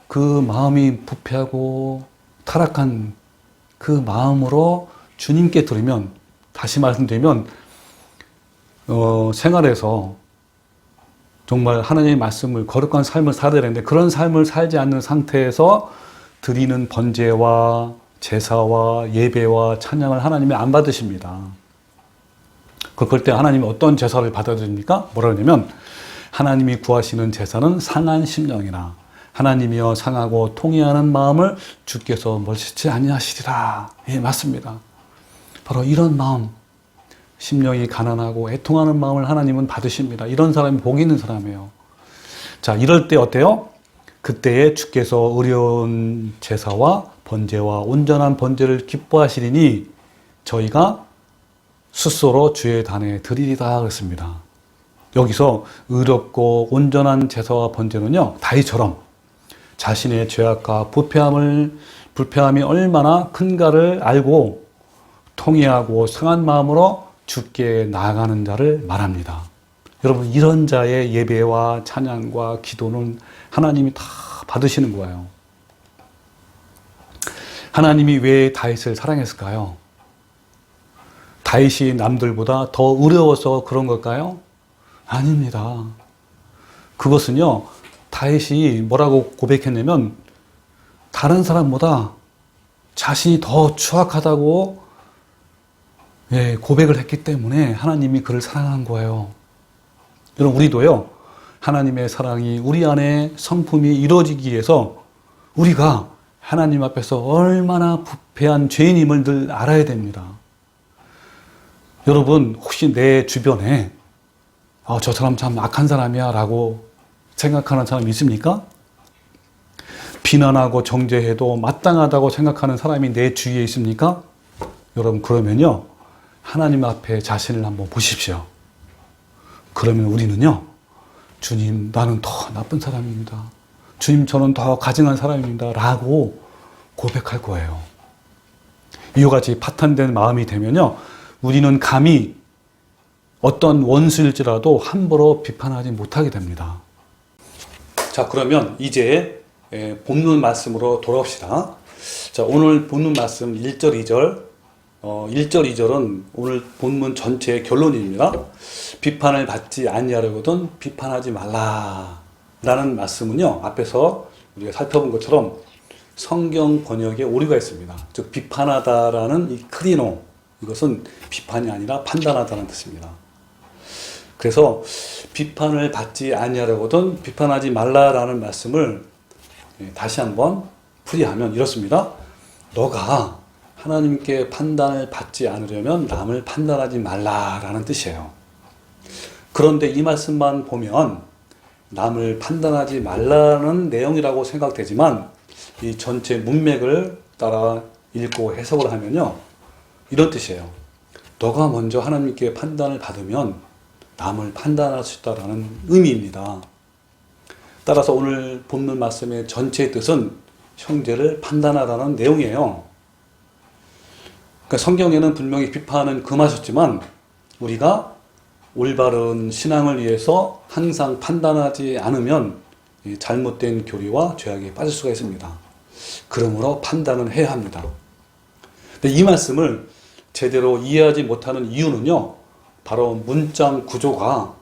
그 마음이 부패하고 타락한 그 마음으로 주님께 드리면, 다시 말씀드리면 생활에서 정말 하나님의 말씀을 거룩한 삶을 살아야 되는데 그런 삶을 살지 않는 상태에서 드리는 번제와 제사와 예배와 찬양을 하나님이 안 받으십니다. 그럴 때 하나님이 어떤 제사를 받아들입니까? 뭐라 그러냐면 하나님이 구하시는 제사는 상한 심령이나 하나님이여 상하고 통회하는 마음을 주께서 멀시지 아니하시리라. 예, 맞습니다. 바로 이런 마음, 심령이 가난하고 애통하는 마음을 하나님은 받으십니다. 이런 사람이 복 있는 사람이에요. 자, 이럴 때 어때요? 그때에 주께서 의로운 제사와 번제와 온전한 번제를 기뻐하시리니 저희가 스스로 주의 단에 드리리다 그랬습니다. 여기서 의롭고 온전한 제사와 번제는요, 다윗처럼 자신의 죄악과 불패함이 얼마나 큰가를 알고 통회하고 상한 마음으로 주께 나아가는 자를 말합니다. 여러분, 이런 자의 예배와 찬양과 기도는 하나님이 다 받으시는 거예요. 하나님이 왜 다윗을 사랑했을까요? 다윗이 남들보다 더 어려워서 그런 걸까요? 아닙니다. 그것은요, 다윗이 뭐라고 고백했냐면 다른 사람보다 자신이 더 추악하다고 고백을 했기 때문에 하나님이 그를 사랑한 거예요. 여러분, 우리도요, 하나님의 사랑이 우리 안에 성품이 이루어지기 위해서 우리가 하나님 앞에서 얼마나 부패한 죄인임을 늘 알아야 됩니다. 여러분, 혹시 내 주변에 저 사람 참 악한 사람이야 라고 생각하는 사람이 있습니까? 비난하고 정죄해도 마땅하다고 생각하는 사람이 내 주위에 있습니까? 여러분, 그러면요, 하나님 앞에 자신을 한번 보십시오. 그러면 우리는요, 주님, 나는 더 나쁜 사람입니다. 주님, 저는 더 가증한 사람입니다 라고 고백할 거예요. 이와 같이 파탄된 마음이 되면요, 우리는 감히 어떤 원수일지라도 함부로 비판하지 못하게 됩니다. 자, 그러면 이제 본문 말씀으로 돌아옵시다. 자, 오늘 본문 말씀 1절, 2절. 1절, 2절은 오늘 본문 전체의 결론입니다. 비판을 받지 아니하려거든 비판하지 말라 라는 말씀은요, 앞에서 우리가 살펴본 것처럼 성경 번역에 오류가 있습니다. 즉, 비판하다라는 이 크리노, 이것은 비판이 아니라 판단하다는 뜻입니다. 그래서 비판을 받지 아니하려거든 비판하지 말라라는 말씀을 다시 한번 풀이하면 이렇습니다. 너가 하나님께 판단을 받지 않으려면 남을 판단하지 말라라는 뜻이에요. 그런데 이 말씀만 보면 남을 판단하지 말라는 내용이라고 생각되지만 이 전체 문맥을 따라 읽고 해석을 하면요, 이런 뜻이에요. 너가 먼저 하나님께 판단을 받으면 남을 판단할 수 있다는 의미입니다. 따라서 오늘 본문 말씀의 전체의 뜻은 형제를 판단하라는 내용이에요. 그러니까 성경에는 분명히 비판은 금하셨지만 우리가 올바른 신앙을 위해서 항상 판단하지 않으면 잘못된 교리와 죄악에 빠질 수가 있습니다. 그러므로 판단은 해야 합니다. 근데 이 말씀을 제대로 이해하지 못하는 이유는요, 바로 문장 구조가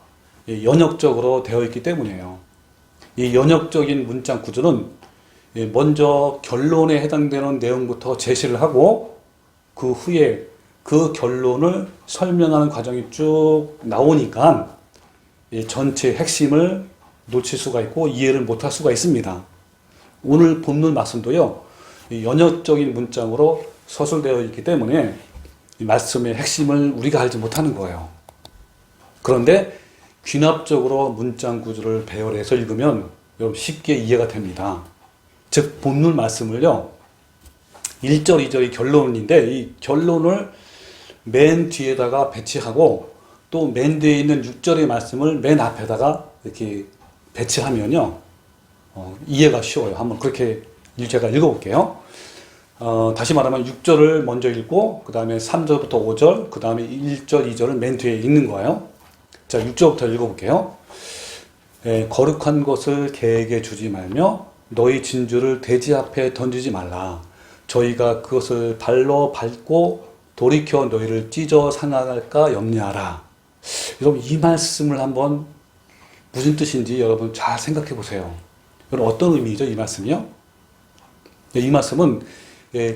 연역적으로 되어 있기 때문이에요. 이 연역적인 문장 구조는 먼저 결론에 해당되는 내용부터 제시를 하고 그 후에 그 결론을 설명하는 과정이 쭉 나오니까 전체 핵심을 놓칠 수가 있고 이해를 못할 수가 있습니다. 오늘 본문 말씀도요, 연역적인 문장으로 서술되어 있기 때문에 이 말씀의 핵심을 우리가 알지 못하는 거예요. 그런데 귀납적으로 문장 구조를 배열해서 읽으면 여러분 쉽게 이해가 됩니다. 즉 본문 말씀을요, 1절, 2절이 결론인데 이 결론을 맨 뒤에다가 배치하고 또 맨 뒤에 있는 6절의 말씀을 맨 앞에다가 이렇게 배치하면요, 이해가 쉬워요. 한번 그렇게 제가 읽어볼게요. 다시 말하면 6절을 먼저 읽고 그 다음에 3절부터 5절, 그 다음에 1절, 2절을 맨 뒤에 읽는 거예요. 자, 6절부터 읽어볼게요. 거룩한 것을 개에게 주지 말며 너희 진주를 돼지 앞에 던지지 말라. 저희가 그것을 발로 밟고 돌이켜 너희를 찢어 상할까 염려하라. 여러분 이 말씀을 한번 무슨 뜻인지 여러분 잘 생각해 보세요. 여러분 어떤 의미죠 이 말씀이요? 이 말씀은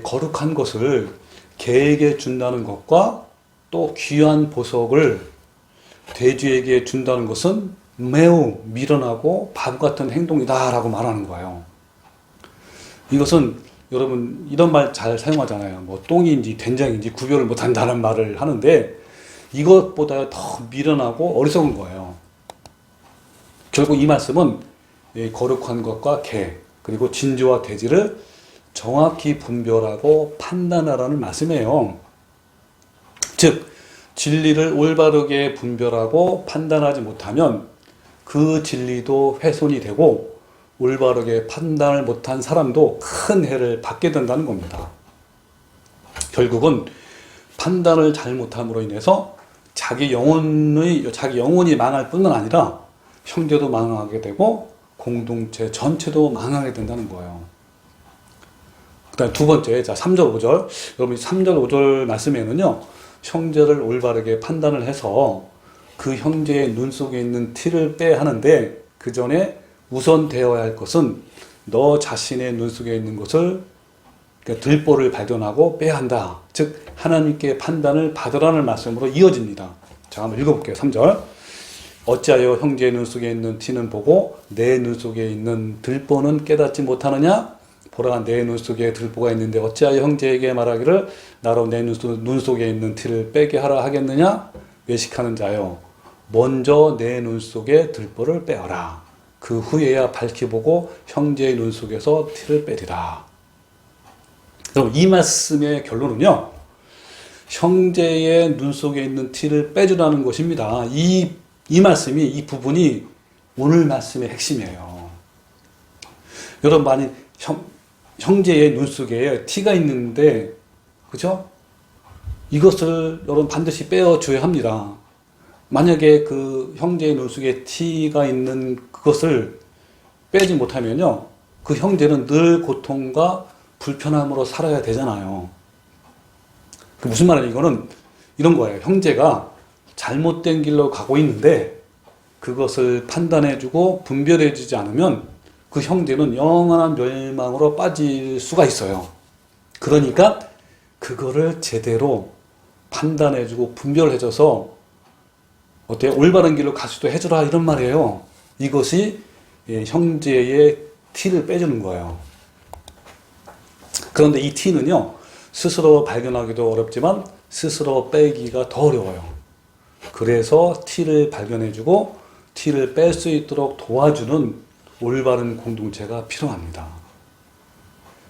거룩한 것을 개에게 준다는 것과 또 귀한 보석을 돼지에게 준다는 것은 매우 미련하고 바보 같은 행동이다라고 말하는 거예요. 이것은 여러분 이런 말 잘 사용하잖아요. 뭐 똥인지 된장인지 구별을 못한다는 말을 하는데 이것보다 더 미련하고 어리석은 거예요. 결국 이 말씀은 거룩한 것과 개 그리고 진주와 돼지를 정확히 분별하고 판단하라는 말씀이에요. 즉 진리를 올바르게 분별하고 판단하지 못하면 그 진리도 훼손이 되고 올바르게 판단을 못한 사람도 큰 해를 받게 된다는 겁니다. 결국은 판단을 잘못함으로 인해서 자기 영혼이 망할 뿐만 아니라 형제도 망하게 되고 공동체 전체도 망하게 된다는 거예요. 그 다음 두 번째, 자, 3절, 5절. 여러분 3절, 5절 말씀에는요, 형제를 올바르게 판단을 해서 그 형제의 눈 속에 있는 티를 빼야 하는데 그 전에 우선 되어야 할 것은 너 자신의 눈 속에 있는 것을 그러니까 들보를 발견하고 빼야 한다. 즉 하나님께 판단을 받으라는 말씀으로 이어집니다. 자, 한번 읽어볼게요. 3절. 어찌하여 형제의 눈 속에 있는 티는 보고 내 눈 속에 있는 들보는 깨닫지 못하느냐? 보라, 내 눈 속에 들보가 있는데 어찌하여 형제에게 말하기를 나로 내 눈 속에 있는 티를 빼게 하라 하겠느냐? 외식하는 자여, 먼저 내 눈 속에 들보를 빼어라. 그 후에야 밝히 보고 형제의 눈 속에서 티를 빼리라. 그럼 이 말씀의 결론은요, 형제의 눈 속에 있는 티를 빼주라는 것입니다. 이 말씀이, 이 부분이 오늘 말씀의 핵심이에요. 여러분, 만약 형제의 눈 속에 티가 있는데, 그죠? 이것을 여러분 반드시 빼어줘야 합니다. 만약에 그 형제의 눈 속에 티가 있는 그것을 빼지 못하면요, 그 형제는 늘 고통과 불편함으로 살아야 되잖아요. 그 무슨 말이에요? 이거는 이런 거예요. 형제가 잘못된 길로 가고 있는데 그것을 판단해주고 분별해주지 않으면 그 형제는 영원한 멸망으로 빠질 수가 있어요. 그러니까 그거를 제대로 판단해주고 분별해줘서 어때? 올바른 길로 갈 수도 해주라 이런 말이에요. 이것이 형제의 티를 빼주는 거예요. 그런데 이 티는요, 스스로 발견하기도 어렵지만 스스로 빼기가 더 어려워요. 그래서 티를 발견해주고 티를 뺄 수 있도록 도와주는 올바른 공동체가 필요합니다.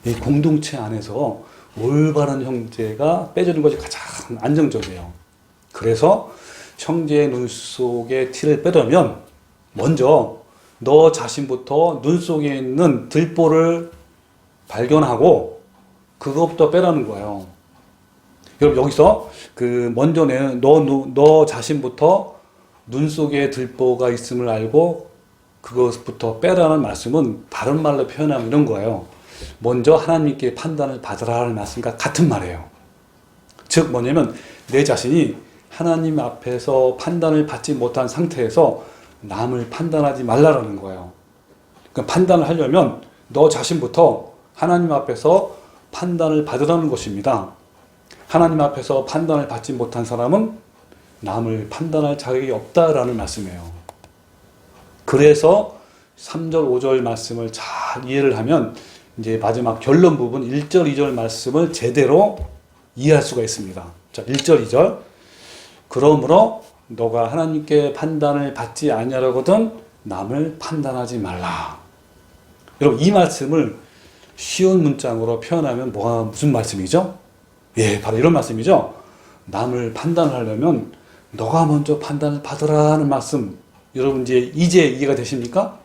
이 공동체 안에서 올바른 형제가 빼주는 것이 가장 안정적이에요. 그래서 형제의 눈 속에 티를 빼려면 먼저 너 자신부터 눈 속에 있는 들보를 발견하고 그것부터 빼라는 거예요. 여러분 여기서 먼저 너 자신부터 눈 속에 들보가 있음을 알고 그것부터 빼라는 말씀은 다른 말로 표현하면 이런 거예요. 먼저 하나님께 판단을 받으라는 말씀과 같은 말이에요. 즉 뭐냐면 내 자신이 하나님 앞에서 판단을 받지 못한 상태에서 남을 판단하지 말라라는 거예요. 그러니까 판단을 하려면 너 자신부터 하나님 앞에서 판단을 받으라는 것입니다. 하나님 앞에서 판단을 받지 못한 사람은 남을 판단할 자격이 없다라는 말씀이에요. 그래서 3절, 5절 말씀을 잘 이해를 하면 이제 마지막 결론 부분 1절, 2절 말씀을 제대로 이해할 수가 있습니다. 자, 1절, 2절. 그러므로 너가 하나님께 판단을 받지 아니하려거든 남을 판단하지 말라. 여러분, 이 말씀을 쉬운 문장으로 표현하면 무슨 말씀이죠? 예, 바로 이런 말씀이죠. 남을 판단하려면 너가 먼저 판단을 받으라는 말씀. 여러분 이제 이해가 되십니까?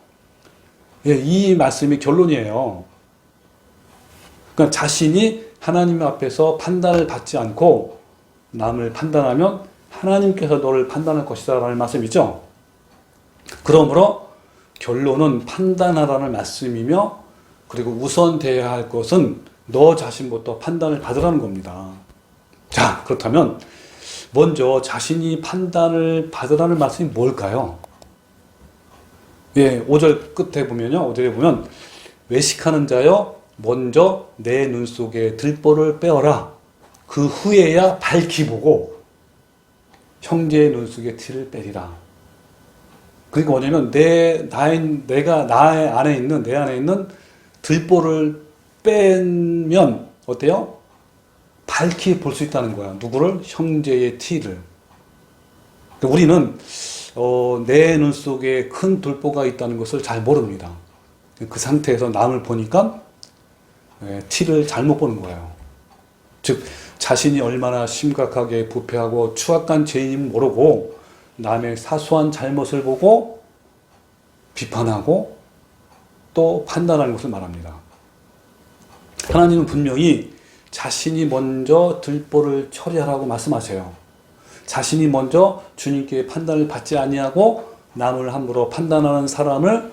예, 이 말씀이 결론이에요. 그러니까 자신이 하나님 앞에서 판단을 받지 않고 남을 판단하면 하나님께서 너를 판단할 것이다 라는 말씀이죠. 그러므로 결론은 판단하라는 말씀이며, 그리고 우선 돼야 할 것은 너 자신부터 판단을 받으라는 겁니다. 자, 그렇다면 먼저 자신이 판단을 받으라는 말씀이 뭘까요? 예, 5절 끝에 보면요. 5절에 보면 외식하는 자여 먼저 내 눈 속에 들보를 빼어라. 그 후에야 밝히 보고 형제의 눈 속에 티를 빼리라. 그러니까 뭐냐면 내가 내 안에 있는 들보를 빼면 어때요? 밝히 볼 수 있다는 거야. 누구를? 형제의 티를. 우리는 내 눈 속에 큰 들보가 있다는 것을 잘 모릅니다. 그 상태에서 남을 보니까 티를 잘못 보는 거예요. 즉 자신이 얼마나 심각하게 부패하고 추악한 죄인임을 모르고 남의 사소한 잘못을 보고 비판하고 또 판단하는 것을 말합니다. 하나님은 분명히 자신이 먼저 들보를 처리하라고 말씀하세요. 자신이 먼저 주님께 판단을 받지 아니하고 남을 함부로 판단하는 사람을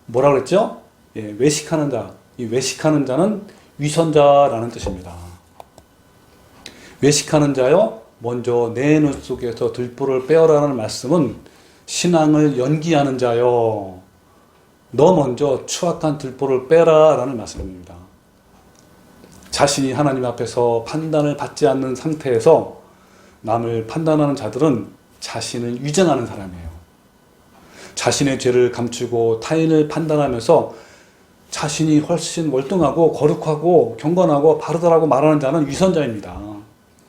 뭐라 그랬죠? 예, 외식하는 자. 이 외식하는 자는 위선자라는 뜻입니다. 외식하는 자요, 먼저 내 눈 속에서 들보를 빼어라는 말씀은 신앙을 연기하는 자요, 너 먼저 추악한 들보를 빼라라는 말씀입니다. 자신이 하나님 앞에서 판단을 받지 않는 상태에서 남을 판단하는 자들은 자신을 위장하는 사람이에요. 자신의 죄를 감추고 타인을 판단하면서 자신이 훨씬 월등하고 거룩하고 경건하고 바르다라고 말하는 자는 위선자입니다.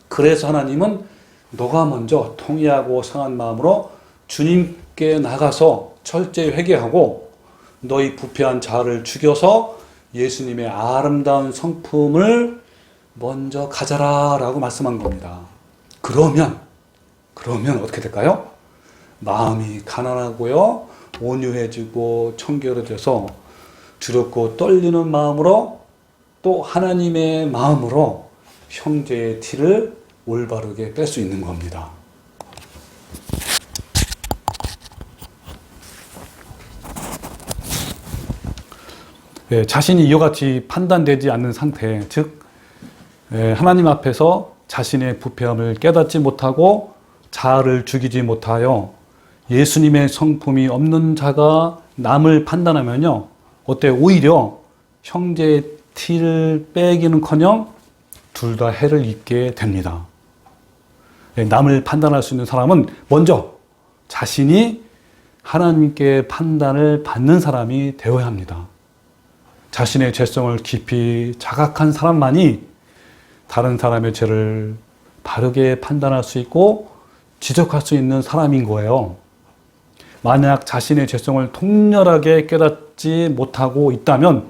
그래서 하나님은 너가 먼저 통회하고 상한 마음으로 주님께 나가서 철저히 회개하고 너희 부패한 자아를 죽여서 예수님의 아름다운 성품을 먼저 가져라 라고 말씀한 겁니다. 그러면 어떻게 될까요? 마음이 가난하고요, 온유해지고 청결해져서 두렵고 떨리는 마음으로 또 하나님의 마음으로 형제의 티를 올바르게 뺄 수 있는 겁니다. 예, 자신이 이와 같이 판단되지 않는 상태, 즉 하나님 앞에서 자신의 부패함을 깨닫지 못하고 자아를 죽이지 못하여 예수님의 성품이 없는 자가 남을 판단하면요, 어때요? 오히려 형제의 티를 빼기는커녕 둘 다 해를 입게 됩니다. 남을 판단할 수 있는 사람은 먼저 자신이 하나님께 판단을 받는 사람이 되어야 합니다. 자신의 죄성을 깊이 자각한 사람만이 다른 사람의 죄를 바르게 판단할 수 있고 지적할 수 있는 사람인 거예요. 만약 자신의 죄성을 통렬하게 깨닫지 못하고 있다면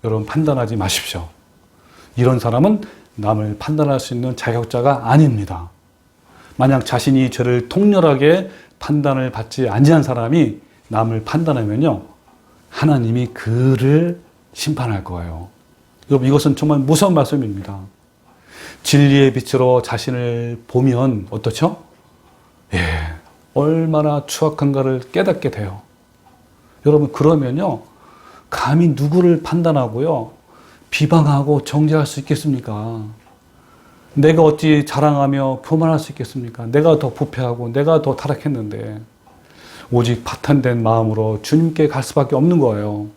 여러분 판단하지 마십시오. 이런 사람은 남을 판단할 수 있는 자격자가 아닙니다. 만약 자신이 죄를 통렬하게 판단을 받지 아니한 사람이 남을 판단하면요, 하나님이 그를 심판할 거예요. 여러분, 이것은 정말 무서운 말씀입니다. 진리의 빛으로 자신을 보면 어떻죠? 예, 얼마나 추악한가를 깨닫게 돼요. 여러분, 그러면요, 감히 누구를 판단하고요, 비방하고 정죄할 수 있겠습니까? 내가 어찌 자랑하며 교만할 수 있겠습니까? 내가 더 부패하고 내가 더 타락했는데 오직 파탄된 마음으로 주님께 갈 수밖에 없는 거예요.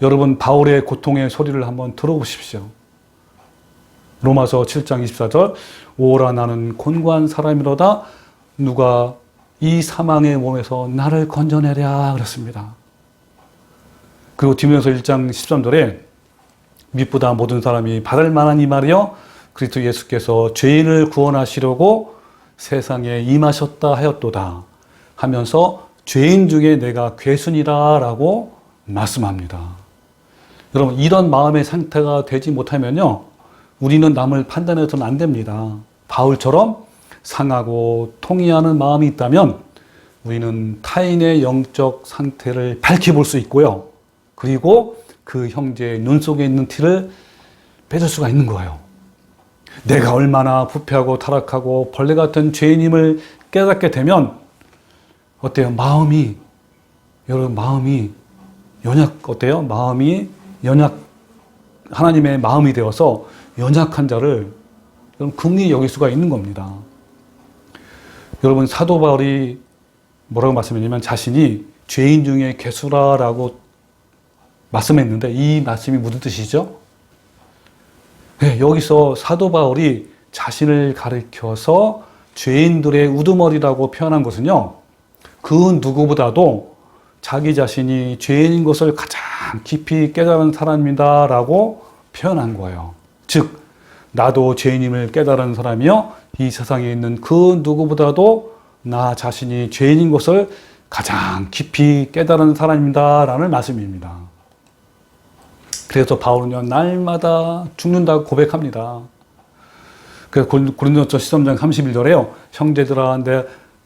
여러분 바울의 고통의 소리를 한번 들어보십시오. 로마서 7장 24절 오라 나는 곤고한 사람이로다 누가 이 사망의 몸에서 나를 건져내랴 그랬습니다. 그리고 디모데후서 1장 13절에 믿보다 모든 사람이 받을 만한 이 말이여 그리스도 예수께서 죄인을 구원하시려고 세상에 임하셨다 하였도다 하면서 죄인 중에 내가 괴순이라 라고 말씀합니다. 여러분 이런 마음의 상태가 되지 못하면요 우리는 남을 판단해서는 안 됩니다. 바울처럼 상하고 통회하는 마음이 있다면 우리는 타인의 영적 상태를 밝히 볼 수 있고요. 그리고 그 형제의 눈 속에 있는 티를 빼줄 수가 있는 거예요. 내가 얼마나 부패하고 타락하고 벌레 같은 죄인임을 깨닫게 되면 어때요? 여러분 마음이 어때요? 마음이 하나님의 마음이 되어서 연약한 자를 긍휼히 여길 수가 있는 겁니다. 여러분 사도 바울이 뭐라고 말씀했냐면 자신이 죄인 중에 괴수라라고 말씀했는데 이 말씀이 무슨 뜻이죠? 네, 여기서 사도 바울이 자신을 가리켜서 죄인들의 우두머리라고 표현한 것은요. 그 누구보다도 자기 자신이 죄인인 것을 가장 깊이 깨달은 사람이다라고 표현한 거예요. 즉 나도 죄인임을 깨달은 사람이요 이 세상에 있는 그 누구보다도 나 자신이 죄인인 것을 가장 깊이 깨달은 사람입니다라는 말씀입니다. 그래서 바울은요 날마다 죽는다고 고백합니다. 그래서 고린도전서 13장 31절에요 형제들아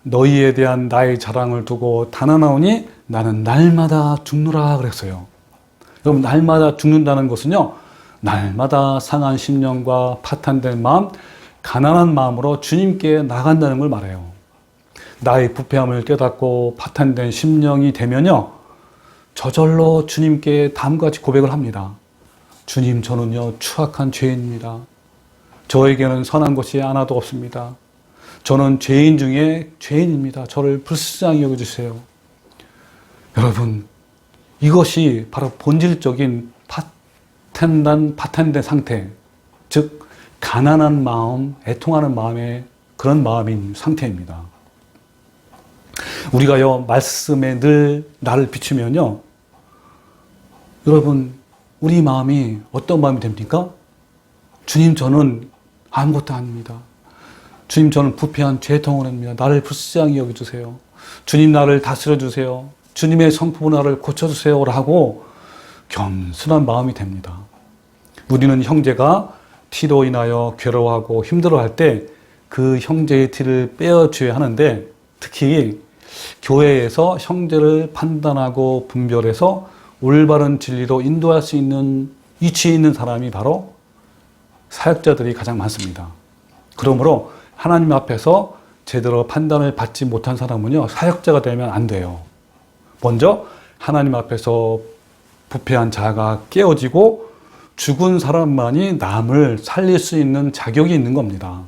너희에 대한 나의 자랑을 두고 단언하오니 나는 날마다 죽노라 그랬어요. 여러분 날마다 죽는다는 것은요 날마다 상한 심령과 파탄된 마음, 가난한 마음으로 주님께 나간다는 걸 말해요. 나의 부패함을 깨닫고 파탄된 심령이 되면요 저절로 주님께 다음과 같이 고백을 합니다. 주님 저는요 추악한 죄인입니다. 저에게는 선한 것이 하나도 없습니다. 저는 죄인 중에 죄인입니다. 저를 불쌍히 여겨주세요. 여러분 이것이 바로 본질적인 파탄된 상태, 즉 가난한 마음, 애통하는 마음의 그런 마음인 상태입니다. 우리가요 말씀에 늘 나를 비추면요 여러분 우리 마음이 어떤 마음이 됩니까? 주님 저는 아무것도 아닙니다. 주님 저는 부패한 죄덩어리입니다. 나를 불쌍히 여겨주세요. 주님 나를 다스려 주세요. 주님의 성품을 나를 고쳐주세요 라고 겸손한 마음이 됩니다. 우리는 형제가 티로 인하여 괴로워하고 힘들어할 때 그 형제의 티를 빼어줘야 하는데 특히 교회에서 형제를 판단하고 분별해서 올바른 진리로 인도할 수 있는 위치에 있는 사람이 바로 사역자들이 가장 많습니다. 그러므로 하나님 앞에서 제대로 판단을 받지 못한 사람은요 사역자가 되면 안 돼요. 먼저 하나님 앞에서 부패한 자가 깨어지고 죽은 사람만이 남을 살릴 수 있는 자격이 있는 겁니다.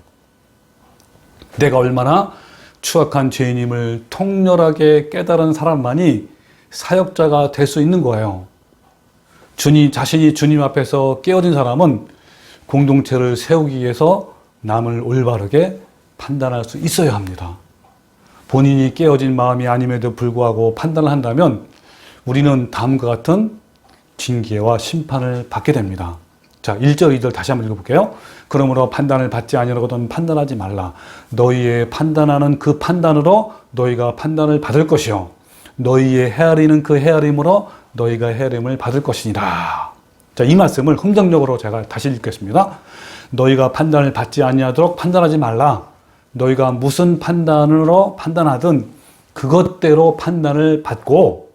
내가 얼마나 추악한 죄인임을 통렬하게 깨달은 사람만이 사역자가 될 수 있는 거예요. 자신이 주님 앞에서 깨어진 사람은 공동체를 세우기 위해서 남을 올바르게 판단할 수 있어야 합니다. 본인이 깨어진 마음이 아님에도 불구하고 판단을 한다면 우리는 다음과 같은 징계와 심판을 받게 됩니다. 자, 1절, 2절 다시 한번 읽어볼게요. 그러므로 판단을 받지 아니하거든 판단하지 말라. 너희의 판단하는 그 판단으로 너희가 판단을 받을 것이요. 너희의 헤아리는 그 헤아림으로 너희가 헤아림을 받을 것이니라. 자, 이 말씀을 흥정적으로 제가 다시 읽겠습니다. 너희가 판단을 받지 아니하도록 판단하지 말라. 너희가 무슨 판단으로 판단하든 그것대로 판단을 받고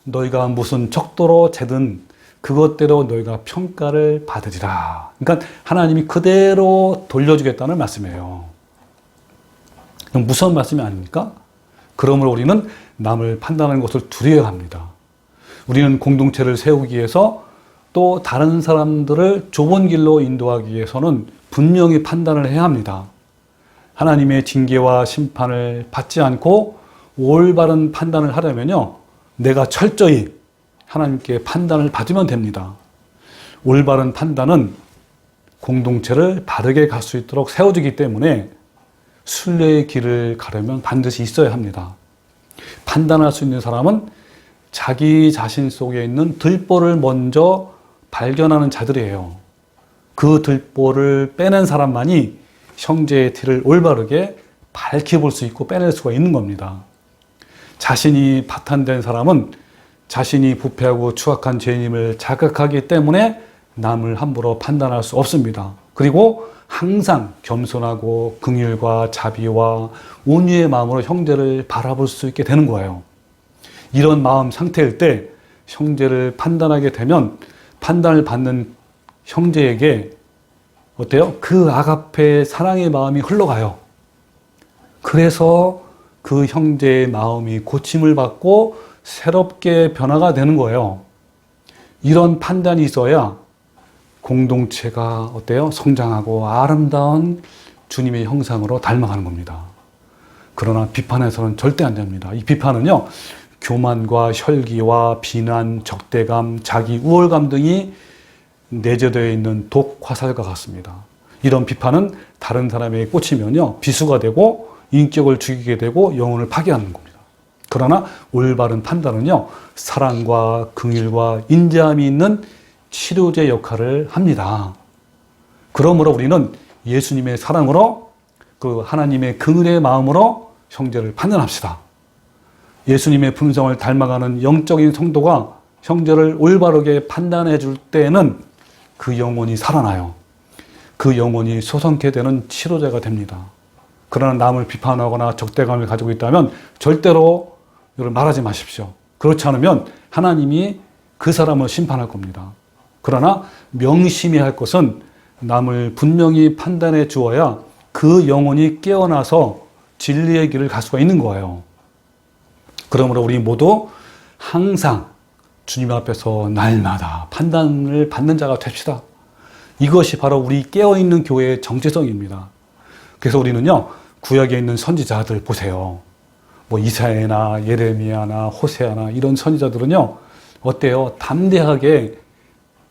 너희가 무슨 척도로 재든 그것대로 너희가 평가를 받으리라. 그러니까 하나님이 그대로 돌려주겠다는 말씀이에요. 그럼 무서운 말씀이 아닙니까? 그러므로 우리는 남을 판단하는 것을 두려워야 합니다. 우리는 공동체를 세우기 위해서 또 다른 사람들을 좁은 길로 인도하기 위해서는 분명히 판단을 해야 합니다. 하나님의 징계와 심판을 받지 않고 올바른 판단을 하려면요, 내가 철저히 하나님께 판단을 받으면 됩니다. 올바른 판단은 공동체를 바르게 갈 수 있도록 세워지기 때문에 순례의 길을 가려면 반드시 있어야 합니다. 판단할 수 있는 사람은 자기 자신 속에 있는 들보를 먼저 발견하는 자들이에요. 그 들보를 빼낸 사람만이 형제의 티를 올바르게 밝혀볼 수 있고 빼낼 수가 있는 겁니다. 자신이 파탄된 사람은 자신이 부패하고 추악한 죄인임을 자각하기 때문에 남을 함부로 판단할 수 없습니다. 그리고 항상 겸손하고 긍휼과 자비와 온유의 마음으로 형제를 바라볼 수 있게 되는 거예요. 이런 마음 상태일 때 형제를 판단하게 되면 판단을 받는 형제에게 어때요? 그 아가페 사랑의 마음이 흘러가요. 그래서 그 형제의 마음이 고침을 받고 새롭게 변화가 되는 거예요. 이런 판단이 있어야 공동체가 어때요? 성장하고 아름다운 주님의 형상으로 닮아가는 겁니다. 그러나 비판에서는 절대 안 됩니다. 이 비판은요, 교만과 혈기와 비난, 적대감, 자기 우월감 등이 내재되어 있는 독 화살과 같습니다. 이런 비판은 다른 사람에게 꽂히면요, 비수가 되고 인격을 죽이게 되고 영혼을 파괴하는 겁니다. 그러나 올바른 판단은요, 사랑과 긍휼과 인자함이 있는 치료제 역할을 합니다. 그러므로 우리는 예수님의 사랑으로 그 하나님의 긍휼의 마음으로 형제를 판단합시다. 예수님의 품성을 닮아가는 영적인 성도가 형제를 올바르게 판단해 줄 때에는 그 영혼이 살아나요. 그 영혼이 소성케 되는 치료제가 됩니다. 그러나 남을 비판하거나 적대감을 가지고 있다면 절대로 이걸 말하지 마십시오. 그렇지 않으면 하나님이 그 사람을 심판할 겁니다. 그러나 명심해야 할 것은 남을 분명히 판단해 주어야 그 영혼이 깨어나서 진리의 길을 갈 수가 있는 거예요. 그러므로 우리 모두 항상 주님 앞에서 날마다 판단을 받는 자가 됩시다. 이것이 바로 우리 깨어있는 교회의 정체성입니다. 그래서 우리는요, 구약에 있는 선지자들 보세요. 뭐 이사야나 예레미야나 호세아나 이런 선지자들은요, 어때요? 담대하게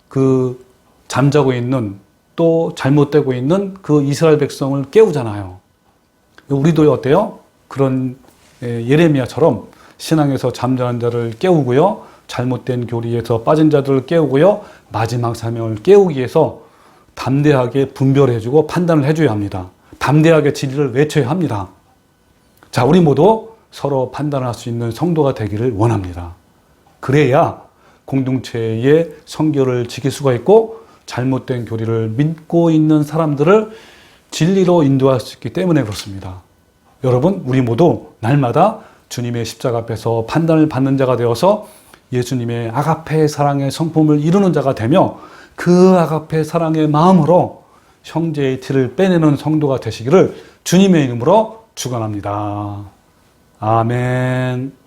그 잠자고 있는 또 잘못되고 있는 그 이스라엘 백성을 깨우잖아요. 우리도 어때요? 그런 예레미야처럼 신앙에서 잠자는 자를 깨우고요, 잘못된 교리에서 빠진 자들을 깨우고요, 마지막 사명을 깨우기 위해서 담대하게 분별해주고 판단을 해줘야 합니다. 담대하게 진리를 외쳐야 합니다. 자, 우리 모두 서로 판단할 수 있는 성도가 되기를 원합니다. 그래야 공동체의 성결을 지킬 수가 있고 잘못된 교리를 믿고 있는 사람들을 진리로 인도할 수 있기 때문에 그렇습니다. 여러분, 우리 모두 날마다 주님의 십자가 앞에서 판단을 받는 자가 되어서 예수님의 아가페 사랑의 성품을 이루는 자가 되며 그 아가페 사랑의 마음으로 형제의 티를 빼내는 성도가 되시기를 주님의 이름으로 축원합니다. 아멘.